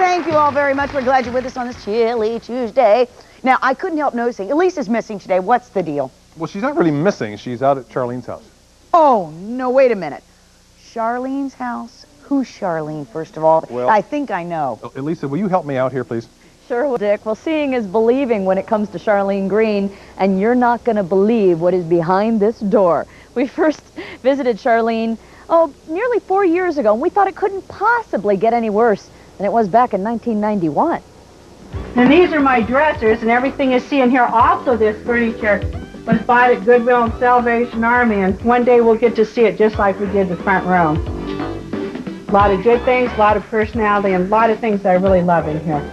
Thank you all very much. We're glad you're with us on this chilly Tuesday. Now, I couldn't help noticing, Elise is missing today. What's the deal? Well, she's not really missing. She's out at Charlene's house. Oh, no, wait a minute. Charlene's house? Who's Charlene, first of all? Well, I think I know. Elisa, will you help me out here, please? Sure, Dick. Well, seeing is believing when it comes to Charlene Green, and you're not going to believe what is behind this door. We first visited Charlene, nearly 4 years ago, and we thought it couldn't possibly get any worse than it was back in 1991. And these are my dressers, and everything you see in here, also this furniture, was bought at Goodwill and Salvation Army, and one day we'll get to see it just like we did the front room. A lot of good things, a lot of personality, and a lot of things I really love in here.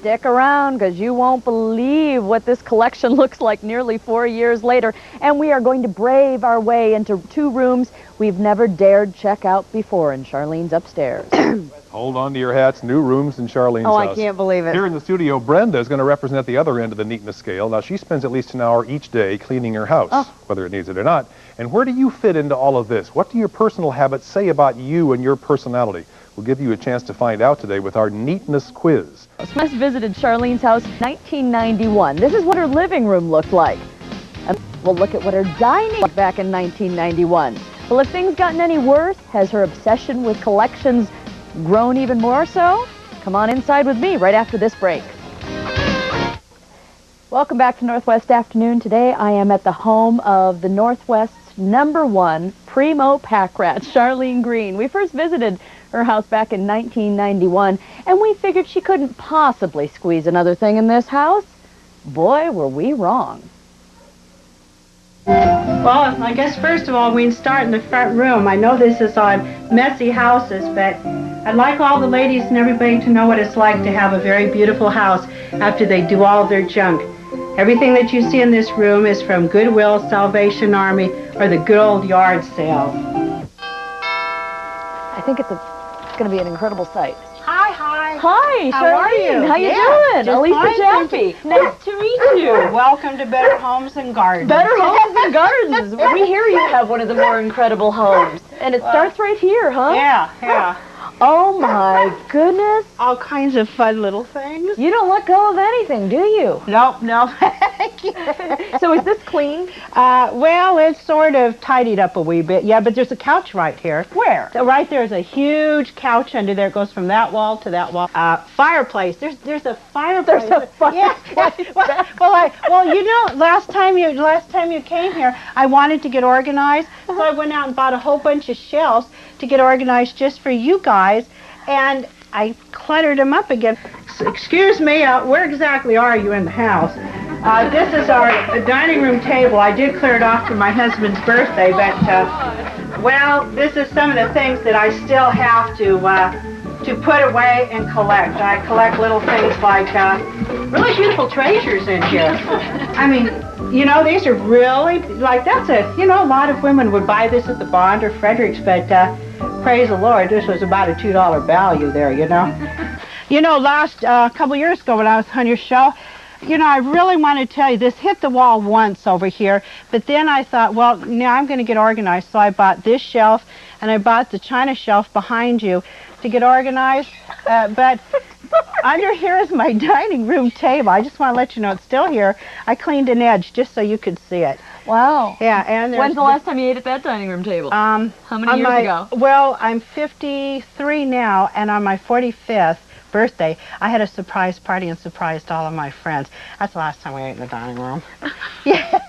Stick around, because you won't believe what this collection looks like nearly 4 years later. And we are going to brave our way into 2 rooms we've never dared check out before in Charlene's upstairs. Hold on to your hats. New rooms in Charlene's house. I can't believe it. Here in the studio, Brenda is going to represent the other end of the neatness scale. Now, she spends at least an hour each day cleaning her house, whether it needs it or not. And where do you fit into all of this? What do your personal habits say about you and your personality? We'll give you a chance to find out today with our neatness quiz. Last visited Charlene's house in 1991. This is what her living room looked like. And we'll look at what her dining looked back in 1991. Well, if things gotten any worse, has her obsession with collections grown even more so? Come on inside with me right after this break. Welcome back to Northwest Afternoon. Today I am at the home of the Northwest's #1 primo pack rat, Charlene Green. We first visited her house back in 1991, and we figured she couldn't possibly squeeze another thing in this house. Boy, were we wrong. Well, I guess first of all, we can start in the front room. I know this is on messy houses, but I'd like all the ladies and everybody to know what it's like to have a very beautiful house after they do all their junk. Everything that you see in this room is from Goodwill, Salvation Army, or the good old yard sale. I think it's going to be an incredible sight. Hi, hi. Hi, Charlene. How are you? How you Yeah, doing? just Elisa fine, Jaffe. Nice to meet you. Welcome to Better Homes and Gardens. Better Homes and Gardens. We hear you have one of the more incredible homes. And it starts right here, huh? Yeah, yeah. Oh, my goodness. All kinds of fun little things. You don't let go of anything, do you? Nope, no. So is this clean? Well, it's sort of tidied up a wee bit. Yeah, but there's a couch right here. Where? So right there's a huge couch under there. It goes from that wall to that wall. Fireplace. There's a fireplace. There's a fireplace. Yeah. Well, you know, last time you came here, I wanted to get organized, so I went out and bought a whole bunch of shelves to get organized just for you guys, and I cluttered them up again. So, excuse me, where exactly are you in the house? This is our dining room table. I did clear it off for my husband's birthday, but, well, this is some of the things that I still have to put away and collect. I collect little things like really beautiful treasures in here. I mean, you know, these are really, like, that's a lot of women would buy this at the Bond or Fredericks, but praise the Lord, this was about a $2 value there, you know. You know, last couple years ago when I was on your show, you know, I really want to tell you, this hit the wall once over here, but then I thought, well, now I'm going to get organized, so I bought this shelf, and I bought the china shelf behind you to get organized, but under here is my dining room table. I just want to let you know it's still here. I cleaned an edge just so you could see it. Wow. Yeah, and when's the last time you ate at that dining room table? How many years ago? Well, I'm 53 now, and on my 45th birthday, I had a surprise party and surprised all of my friends. That's the last time we ate in the dining room. Yeah.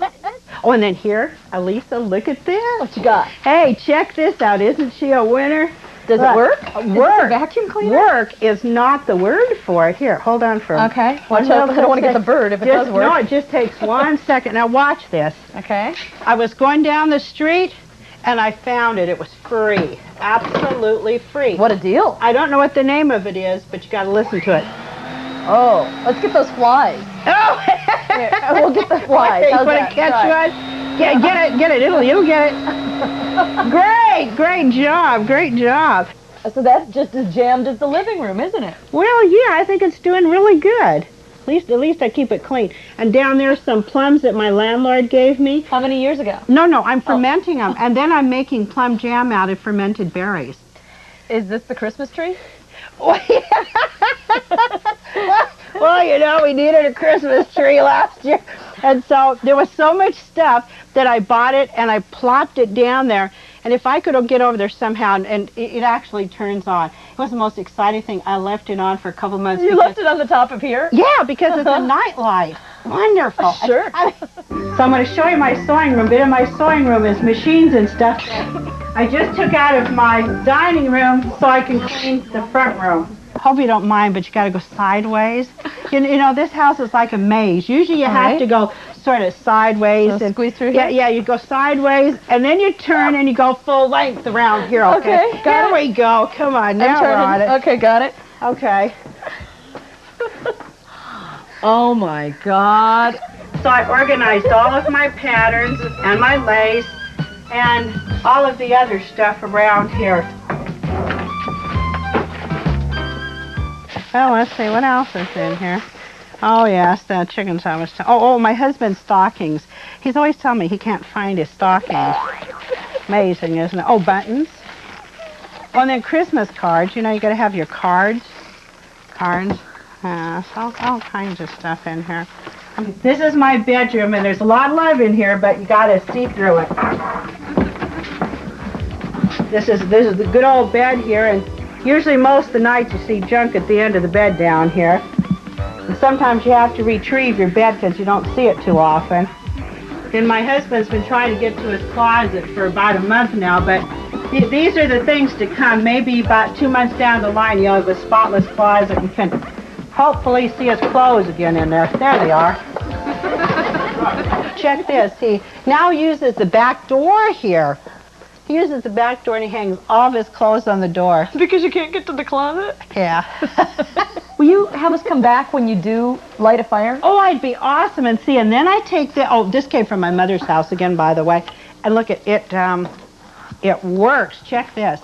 Oh, and then here, Elisa, look at this. What you got? Hey, check this out. Isn't she a winner? Does it work? Work. Is it a vacuum cleaner? Work is not the word for it. Here, hold on for a minute. Okay. Watch out. I don't want to get the bird if it does work. No, it just takes 1 second. Now watch this. Okay. I was going down the street, and I found it. It was free. Absolutely free. What a deal. I don't know what the name of it is, but you got to listen to it. Oh, let's get those flies. Oh! Here, we'll get the flies. You want to catch one? Yeah, get it. It'll get it. Great job. So that's just as jammed as the living room, isn't it? Well, yeah, I think it's doing really good. At least I keep it clean. And down there's some plums that my landlord gave me. How many years ago? No, I'm fermenting them, and then I'm making plum jam out of fermented berries. Is this the Christmas tree? Well, you know, we needed a Christmas tree last year. And so there was so much stuff that I bought it and I plopped it down there. And if I could get over there somehow, and it actually turns on. It was the most exciting thing. I left it on for a couple months. You left it on the top of here? Yeah, because it's a nightlight. Wonderful. Sure. So I'm going to show you my sewing room. A bit of my sewing room is machines and stuff I just took out of my dining room so I can clean the front room. Hope you don't mind, but you got to go sideways. You know, this house is like a maze. Usually you have to go sort of sideways. So and squeeze through here? Yeah, you go sideways, and then you turn and you go full length around here, okay? Okay, got Here we go. Come on, now we're on it. Okay, got it. Okay. Oh, my God. So I organized all of my patterns and my lace and all of the other stuff around here. Well, let's see, what else is in here? Oh, yes, the chicken sandwich. Oh, my husband's stockings. He's always telling me he can't find his stockings. Amazing, isn't it? Oh, buttons. Oh, and then Christmas cards. You know, you got to have your cards. Cards. So all kinds of stuff in here. This is my bedroom, and there's a lot of love in here, but you got to see through it. This is the good old bed here, and usually most of the nights you see junk at the end of the bed down here. And sometimes you have to retrieve your bed because you don't see it too often. And my husband's been trying to get to his closet for about a month now, but these are the things to come. Maybe about 2 months down the line, you'll have a spotless closet and can hopefully see his clothes again in there. There they are. Check this. He now uses the back door here. He uses the back door and he hangs all of his clothes on the door. Because you can't get to the closet? Yeah. Will you have us come back when you do light a fire? Oh, I'd be awesome. And see, and then I take the, oh, this came from my mother's house again, by the way. And look at it, it works. Check this.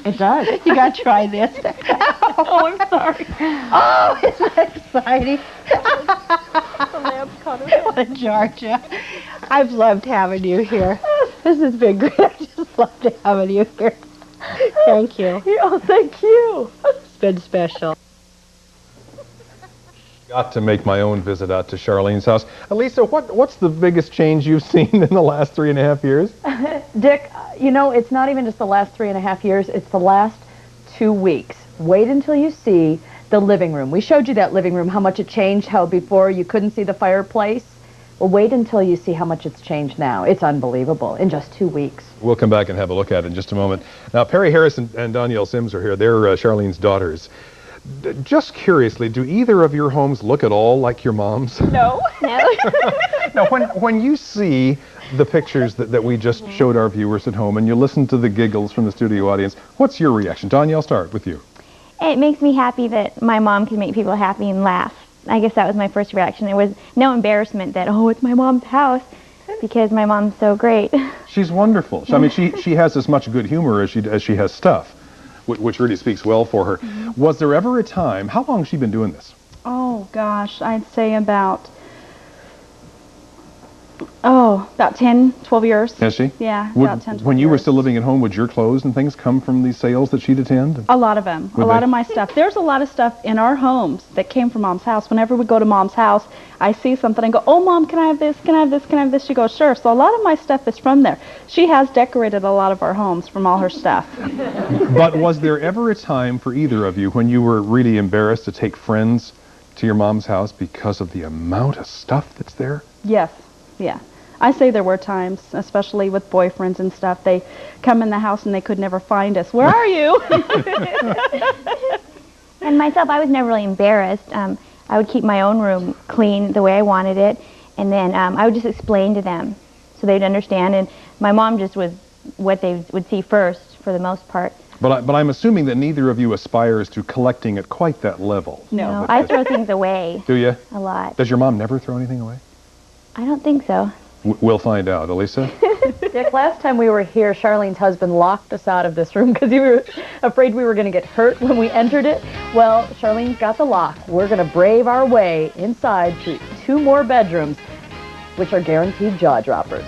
It does. You got to try this. Oh, I'm sorry. Oh, isn't that exciting? The lamp's caught her. What, Georgia? I've loved having you here. This has been great. I just loved having you here. Thank you. Oh, thank you. It's been special. Got to make my own visit out to Charlene's house. Lisa, what's the biggest change you've seen in the last 3.5 years? Dick, you know, it's not even just the last 3.5 years, it's the last 2 weeks. Wait until you see the living room. We showed you that living room, how much it changed, how before you couldn't see the fireplace. Well, wait until you see how much it's changed now. It's unbelievable in just 2 weeks. We'll come back and have a look at it in just a moment. Now, Perry Harris and Danielle Sims are here. They're Charlene's daughters. Just curiously, do either of your homes look at all like your mom's? No. No. Now, when you see the pictures that we just showed our viewers at home and you listen to the giggles from the studio audience, what's your reaction? Danielle, start with you. It makes me happy that my mom can make people happy and laugh. I guess that was my first reaction. There was no embarrassment that, oh, it's my mom's house, because my mom's so great. She's wonderful. I mean, she has as much good humor as she has stuff, which really speaks well for her. Mm-hmm. Was there ever a time, how long has she been doing this? Oh, gosh, I'd say about 10, 12 years. Has she? Yeah, about 10, 12 years. When you were still living at home, would your clothes and things come from these sales that she'd attend? A lot of them. A lot of my stuff. There's a lot of stuff in our homes that came from Mom's house. Whenever we go to Mom's house, I see something and go, oh, Mom, can I have this? Can I have this? Can I have this? She goes, sure. So a lot of my stuff is from there. She has decorated a lot of our homes from all her stuff. But was there ever a time for either of you when you were really embarrassed to take friends to your mom's house because of the amount of stuff that's there? Yes. Yeah. I say there were times, especially with boyfriends and stuff, they come in the house and they could never find us. Where are you? And myself, I was never really embarrassed. I would keep my own room clean the way I wanted it, and then I would just explain to them so they'd understand. And my mom just was what they would see first for the most part. But I'm assuming that neither of you aspires to collecting at quite that level. No, I throw things away. Do you? A lot. Does your mom never throw anything away? I don't think so. We'll find out. Elisa? Dick, last time we were here, Charlene's husband locked us out of this room because he was afraid we were going to get hurt when we entered it. Well, Charlene's got the lock. We're going to brave our way inside to 2 more bedrooms, which are guaranteed jaw droppers.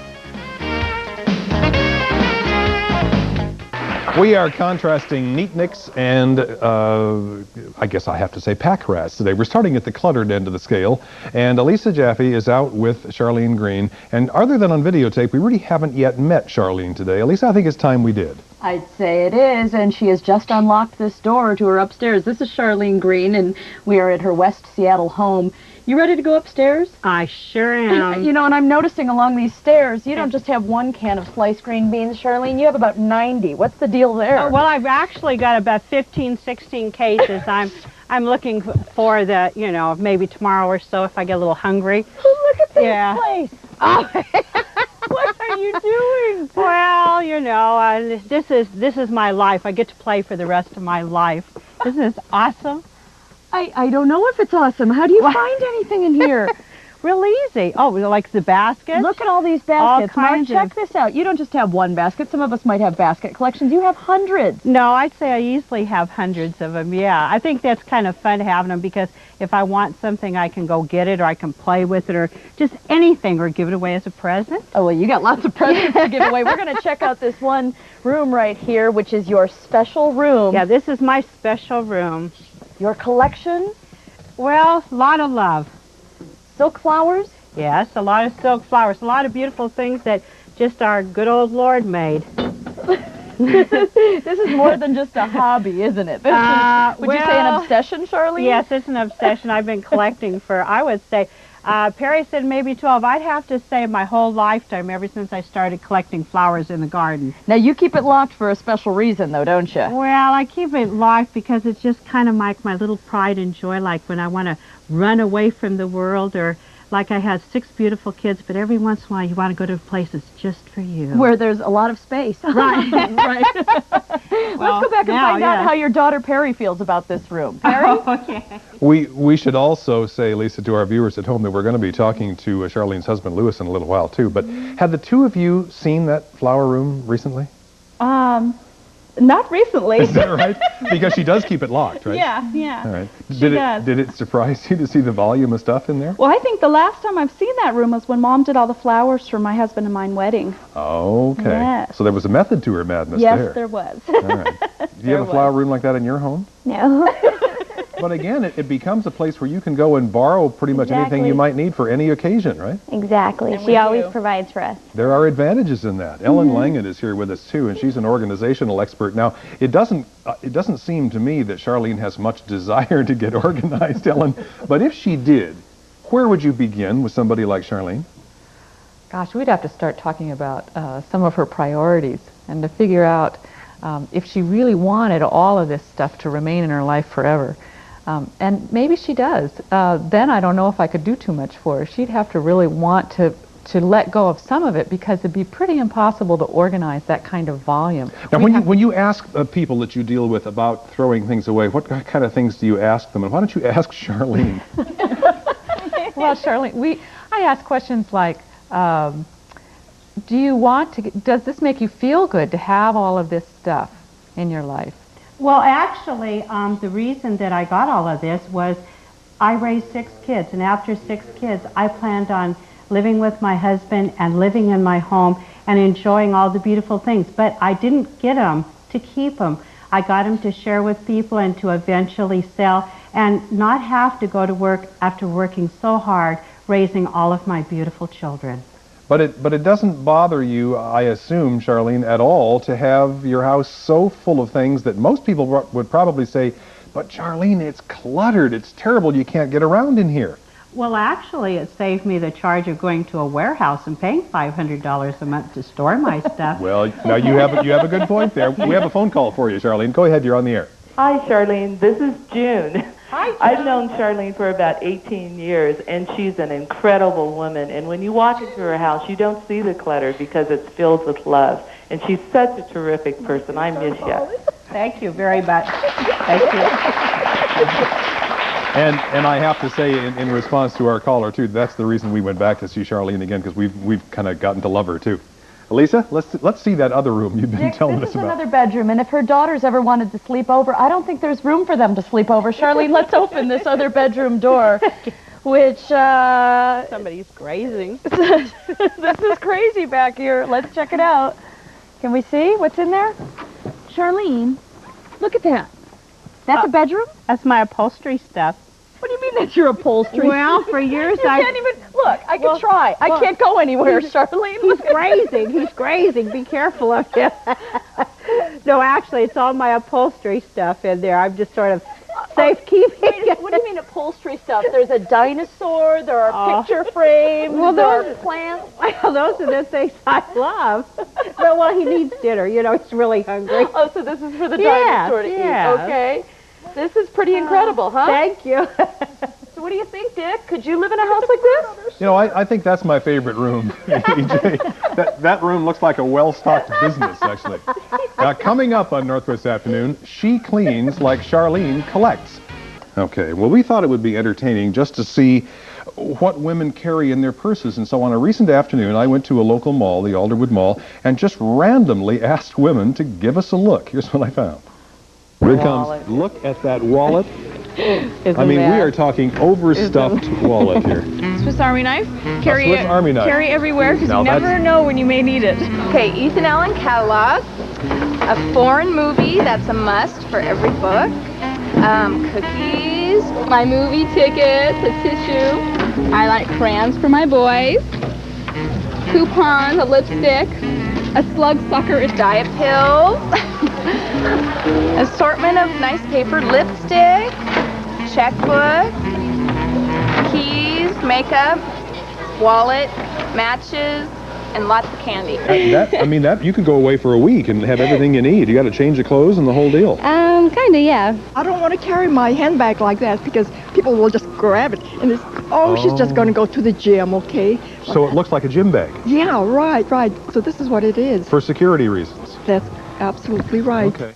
We are contrasting neatness and, I guess I have to say, pack rats today. We're starting at the cluttered end of the scale, and Elisa Jaffe is out with Charlene Green. And other than on videotape, we really haven't yet met Charlene today. Elisa, I think it's time we did. I'd say it is, and she has just unlocked this door to her upstairs. This is Charlene Green, and we are at her West Seattle home. You ready to go upstairs? I sure am. You know, and I'm noticing along these stairs, you don't just have one can of sliced green beans, Charlene. You have about 90. What's the deal there? Well, I've actually got about 15, 16 cases. I'm looking for the, you know, maybe tomorrow or so if I get a little hungry. Look at this Yeah. place. Oh. What are you doing? Well, you know, this is my life. I get to play for the rest of my life. Isn't this awesome? I don't know if it's awesome. How do you find anything in here? Real easy. Oh, like the baskets? Look at all these baskets. All kinds Now, check this out. You don't just have one basket. Some of us might have basket collections. You have hundreds. No, I'd say I easily have hundreds of them, yeah. I think that's kind of fun having them because if I want something, I can go get it or I can play with it or just anything or give it away as a present. Oh, well, you got lots of presents to give away. We're going to check out this one room right here, which is your special room. Yeah, this is my special room. Your collection? Well, a lot of love. Silk flowers? Yes, a lot of silk flowers, a lot of beautiful things that just our good old Lord made. This is more than just a hobby, isn't it? This is, would you say an obsession, Charlene? Yes, it's an obsession I've been collecting for, I would say, Perry said maybe 12. I'd have to say my whole lifetime, ever since I started collecting flowers in the garden. Now, you keep it locked for a special reason, though, don't you? Well, I keep it locked because it's just kind of like my little pride and joy, like when I want to run away from the world or like I have 6 beautiful kids, but every once in a while you want to go to a place that's just for you. Where there's a lot of space. Right, right. Let's go back and find out how your daughter Perry feels about this room. Perry? Oh, okay. We should also say, Lisa, to our viewers at home that we're going to be talking to Charlene's husband, Louis, in a little while, too. But have the two of you seen that flower room recently? Not recently. Is that right? Because she does keep it locked, right? Yeah. All right. She does. Did it surprise you to see the volume of stuff in there? Well, I think the last time I've seen that room was when Mom did all the flowers for my husband and mine wedding. Okay. Yes. So there was a method to her madness there. Yes, there was. All right. Do you have a flower room like that in your home? No. But again, it becomes a place where you can go and borrow pretty much anything you might need for any occasion, right? Exactly. And She always provides for us. There are advantages in that. Ellen Langan is here with us too, and she's an organizational expert. Now, it doesn't seem to me that Charlene has much desire to get organized, Ellen. But if she did, where would you begin with somebody like Charlene? Gosh, we'd have to start talking about some of her priorities and to figure out if she really wanted all of this stuff to remain in her life forever. And maybe she does. Then I don't know if I could do too much for her. She'd have to really want to let go of some of it because it'd be pretty impossible to organize that kind of volume. Now, when you ask people that you deal with about throwing things away, what kind of things do you ask them? And why don't you ask Charlene? Well, Charlene, I ask questions like, does this make you feel good to have all of this stuff in your life? Well, actually, the reason that I got all of this was I raised 6 kids, and after 6 kids, I planned on living with my husband and living in my home and enjoying all the beautiful things. But I didn't get them to keep them. I got them to share with people and to eventually sell and not have to go to work after working so hard raising all of my beautiful children. But it doesn't bother you, I assume, Charlene, at all to have your house so full of things that most people would probably say, but Charlene, it's cluttered, it's terrible, you can't get around in here. Well, actually, it saved me the charge of going to a warehouse and paying $500 a month to store my stuff. Well, now you have a good point there. We have a phone call for you, Charlene. Go ahead, you're on the air. Hi, Charlene. This is June. Hi, June. I've known Charlene for about 18 years, and she's an incredible woman. And when you walk into her house, you don't see the clutter because it's filled with love. And she's such a terrific person. I miss you. Thank you very much. Thank you. And I have to say, in response to our caller, too, that's the reason we went back to see Charlene again, because we've kind of gotten to love her, too. Elisa, let's see that other room you've been telling us about. This is another bedroom, and if her daughters ever wanted to sleep over, I don't think there's room for them to sleep over. Charlene, let's open this other bedroom door, which... Somebody's grazing. This is crazy back here. Let's check it out. Can we see what's in there? Charlene, look at that. That's a bedroom? That's my upholstery stuff. What do you mean that's your upholstery? Well, for years you can't even, look, I can try. I can't go anywhere, Charlene. He's grazing. He's grazing. Be careful of him. No, actually, it's all my upholstery stuff in there. I'm just sort of safekeeping. Wait, what do you mean upholstery stuff? There's a dinosaur, there are picture frames, there are plants. Well, those are the things I love. No, well, he needs dinner. You know, he's really hungry. Oh, so this is for the dinosaur to eat. Okay. This is pretty incredible, huh? Thank you. So what do you think, Dick? Could you live in a house like this? You know, I think that's my favorite room, EJ. That room looks like a well-stocked business, actually. Now, coming up on Northwest Afternoon, she cleans like Charlene collects. Okay, well, we thought it would be entertaining just to see what women carry in their purses. And so on a recent afternoon, I went to a local mall, the Alderwood Mall, and just randomly asked women to give us a look. Here's what I found. Here it comes. Look at that wallet. I mean, we are talking overstuffed wallet here. Swiss Army knife. Carry Swiss Army knife. Carry everywhere because you never know when you may need it. Okay, Ethan Allen catalog. A foreign movie, that's a must for every book. Cookies. My movie tickets, a tissue. I like crayons for my boys. Coupons, a lipstick. A slug sucker, a diet pill. Assortment of nice paper, lipstick, checkbook, keys, makeup, wallet, matches, and lots of candy. That you could go away for a week and have everything you need. You got to change your clothes and the whole deal. Kinda, yeah. I don't want to carry my handbag like that because people will just grab it and it's, she's just going to go to the gym, okay? So it looks like a gym bag. Yeah, right. So this is what it is. For security reasons. That's absolutely right. Okay.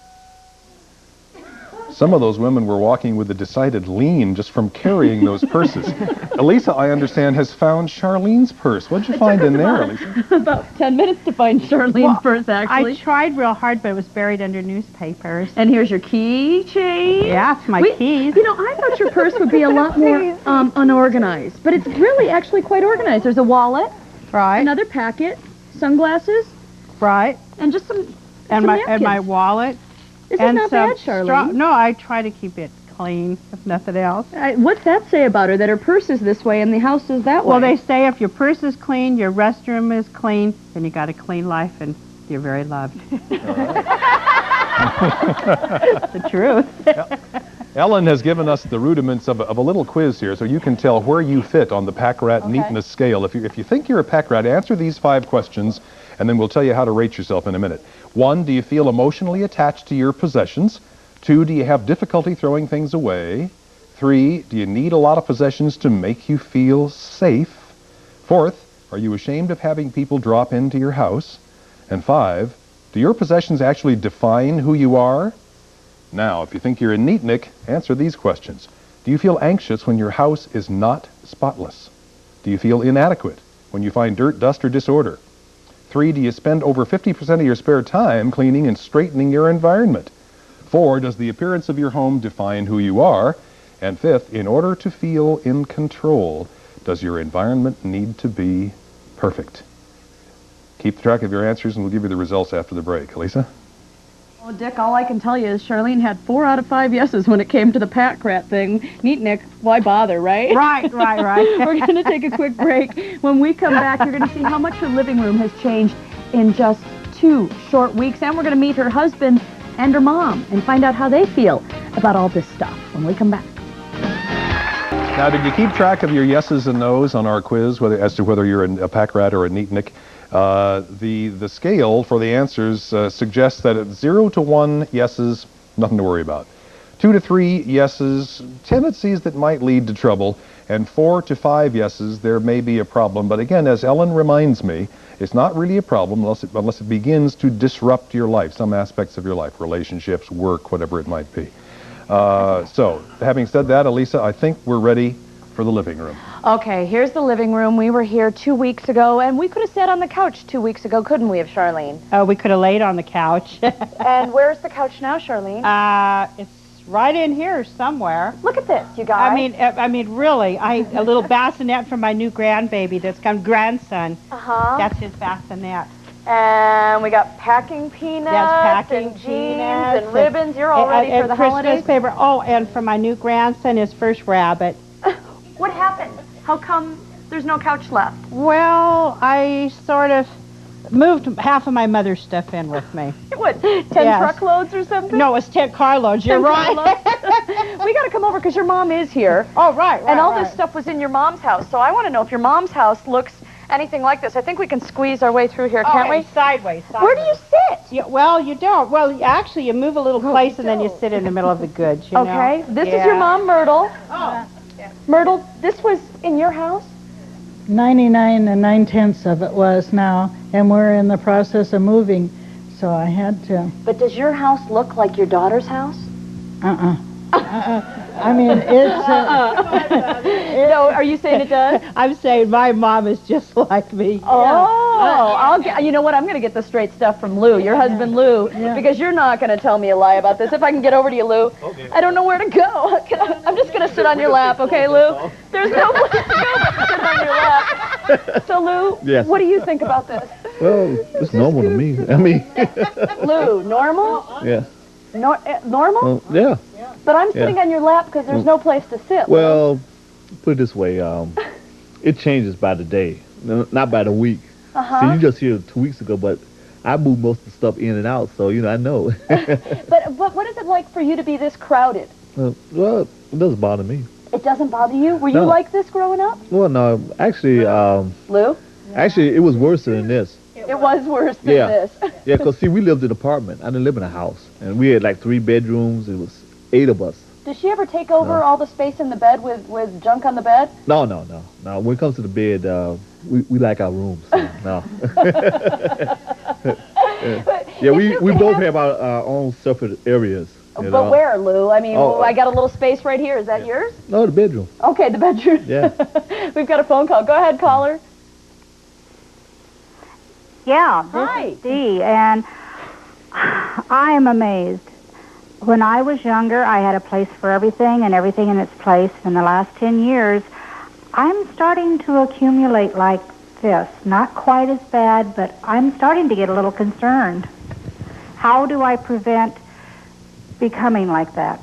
Some of those women were walking with a decided lean just from carrying those purses. Elisa, I understand, has found Charlene's purse. What'd you find in there, Elisa? About 10 minutes to find Charlene's purse, actually. I tried real hard, but it was buried under newspapers. And here's your keychain. Yeah, it's my keys. You know, I thought your purse would be a lot more unorganized, but it's really actually quite organized. There's a wallet, right? Another packet, sunglasses, right? And just some my wallet. Isn't that bad, Charlene? No, I try to keep it clean, if nothing else. What's that say about her, that her purse is this way and the house is that way? Well, they say if your purse is clean, your restroom is clean, then you got a clean life and you're very loved. The truth. Ellen has given us the rudiments of a little quiz here, so you can tell where you fit on the pack rat neatness scale. If you think you're a pack rat, answer these 5 questions, and then we'll tell you how to rate yourself in a minute. 1, do you feel emotionally attached to your possessions? 2, do you have difficulty throwing things away? 3, do you need a lot of possessions to make you feel safe? 4th, are you ashamed of having people drop into your house? And 5, do your possessions actually define who you are? Now, if you think you're a neatnik, answer these questions. Do you feel anxious when your house is not spotless? Do you feel inadequate when you find dirt, dust, or disorder? 3, do you spend over 50% of your spare time cleaning and straightening your environment? 4, does the appearance of your home define who you are? And 5th, in order to feel in control, does your environment need to be perfect? Keep track of your answers and we'll give you the results after the break. Lisa? Well, Dick, all I can tell you is Charlene had 4 out of 5 yeses when it came to the pack rat thing. Neatnik, why bother, right? Right. We're going to take a quick break. When we come back, you're going to see how much her living room has changed in just 2 short weeks. And we're going to meet her husband and her mom and find out how they feel about all this stuff when we come back. Now, did you keep track of your yeses and nos on our quiz, as to whether you're a pack rat or a neatnik? The scale for the answers suggests that at 0 to 1 yeses, nothing to worry about. 2 to 3 yeses, tendencies that might lead to trouble. And 4 to 5 yeses, there may be a problem. But again, as Ellen reminds me, it's not really a problem unless it begins to disrupt your life, some aspects of your life, relationships, work, whatever it might be. So, having said that, Elisa, I think we're ready for the living room. Okay, here's the living room. We were here 2 weeks ago, and we could have sat on the couch 2 weeks ago, couldn't we, Charlene? Oh, we could have laid on the couch. And where's the couch now, Charlene? It's right in here somewhere. Look at this, you guys. I mean, really, a little bassinet for my new grandbaby that's come, grandson. Uh-huh. That's his bassinet. And we got packing peanuts and jeans and ribbons. You're all ready for the Christmas holidays? paper. Oh, and for my new grandson, his first rabbit. What happened? How come there's no couch left? Well, I sort of moved half of my mother's stuff in with me. What, 10 truckloads or something? No, it was 10 carloads. You're right. We got to come over because your mom is here. Oh, right. And all this stuff was in your mom's house. So I want to know if your mom's house looks anything like this. I think we can squeeze our way through here, can't we? Sideways. Where do you sit? Yeah, well, you don't. Well, actually, you move a little place and then you sit in the middle of the goods, you Okay. know? This is your mom, Myrtle. Oh. Myrtle, this was in your house? 99 and 9/10 of it was now, and we're in the process of moving, so I had to. But does your house look like your daughter's house? I mean, it's... No, are you saying it does? I'm saying my mom is just like me. Oh, you know what? I'm going to get the straight stuff from Lou, your husband Lou, because you're not going to tell me a lie about this. If I can get over to you, Lou, I don't know where to go. I'm just going to sit on your lap, okay, Lou? There's no place to go but sit on your lap. So, Lou, what do you think about this? Well, it's normal to me. I mean... Lou, normal? Yeah. Normal? Yeah. But I'm sitting on your lap because there's no place to sit. Well, put it this way, it changes by the day, not by the week. See, you just here 2 weeks ago, but I moved most of the stuff in and out, so, you know, I know. But what is it like for you to be this crowded? Well, it doesn't bother me. It doesn't bother you? Were you like this growing up? Well, no, actually, Lou? Actually, it was worse than this. It was worse than this. Yeah, because, see, we lived in an apartment. I didn't live in a house. And we had, like, 3 bedrooms. It was 8 of us. Does she ever take over all the space in the bed with junk on the bed? No. When it comes to the bed, we like our rooms. So, no. Yeah, we both have our own separate areas. But where, Lou? I mean, I got a little space right here. Is that yours? No, the bedroom. Okay, the bedroom. Yeah. We've got a phone call. Go ahead, caller. Yeah, this is Dee, and I am amazed. When I was younger, I had a place for everything and everything in its place. In the last 10 years, I'm starting to accumulate like this. Not quite as bad, but I'm starting to get a little concerned. How do I prevent becoming like that?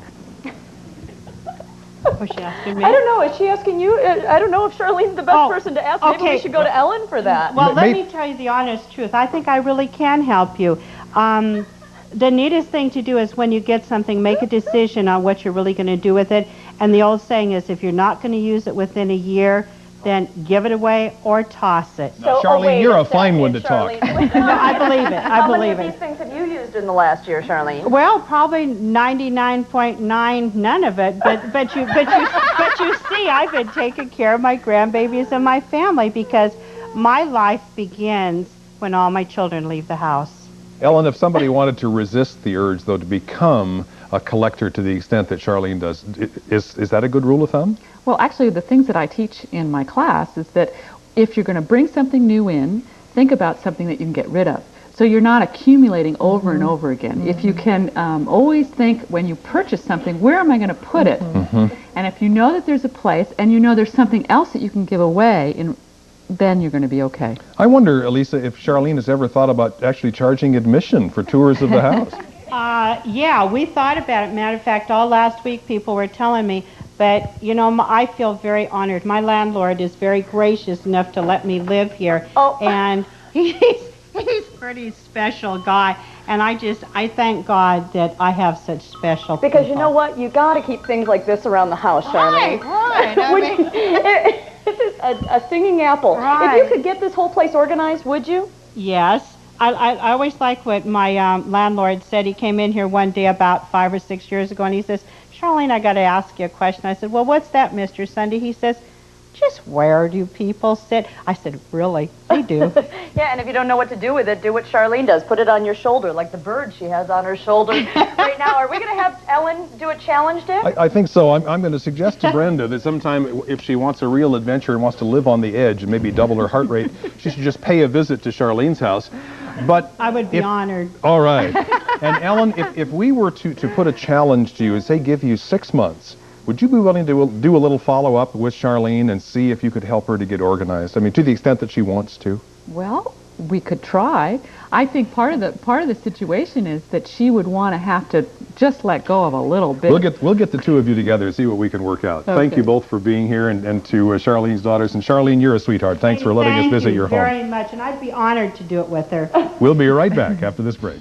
Was she asking me? I don't know. Is she asking you? I don't know if Charlene's the best person to ask. Maybe we should go to Ellen for that. Well, let me tell you the honest truth. I think I really can help you. The neatest thing to do is when you get something, make a decision on what you're really going to do with it. And the old saying is, if you're not going to use it within a year, then give it away or toss it. Now, Charlene, you're a fine one to talk. No, I believe it. I believe How many of these things have you used in the last year, Charlene? Well, probably 99.9, none of it. But you see, I've been taking care of my grandbabies and my family because my life begins when all my children leave the house. Ellen, if somebody wanted to resist the urge, though, to become a collector to the extent that Charlene does, is that a good rule of thumb? Well, actually, the things that I teach in my class is that if you're going to bring something new in, think about something that you can get rid of. So you're not accumulating over and over again. If you can always think when you purchase something, where am I going to put it? And if you know that there's a place and you know there's something else that you can give away, then you're going to be okay. I wonder, Elisa, if Charlene has ever thought about actually charging admission for tours of the house. Yeah, we thought about it. Matter of fact, all last week people were telling me, but, you know, I feel very honored. My landlord is very gracious enough to let me live here. And he's a pretty special guy. And I thank God that I have such special people. Because you know what? You got to keep things like this around the house, Charlene. Right. This is a singing apple. Right. If you could get this whole place organized, would you? Yes. I always like what my landlord said. He came in here one day about 5 or 6 years ago, and he says, Charlene, I got to ask you a question. I said, well, what's that, Mr. Sunday? He says, just where do people sit? I said, really? They do. Yeah, and if you don't know what to do with it, do what Charlene does. Put it on your shoulder, like the bird she has on her shoulder right now. Are we going to have Ellen do a challenge, Dick? I think so. I'm going to suggest to Brenda that sometime if she wants a real adventure and wants to live on the edge and maybe double her heart rate, she should just pay a visit to Charlene's house. But I would be honored. All right. And Ellen, if we were to put a challenge to you and say give you 6 months, would you be willing to do a little follow-up with Charlene and see if you could help her to get organized? I mean, to the extent that she wants to. Well, we could try. I think part of the situation is that she would want to have to just let go of a little bit. We'll get the two of you together and see what we can work out. Okay. Thank you both for being here, and to Charlene's daughters. And Charlene, you're a sweetheart. Thanks for letting us visit your home. Thank you very much, and I'd be honored to do it with her. We'll be right back after this break.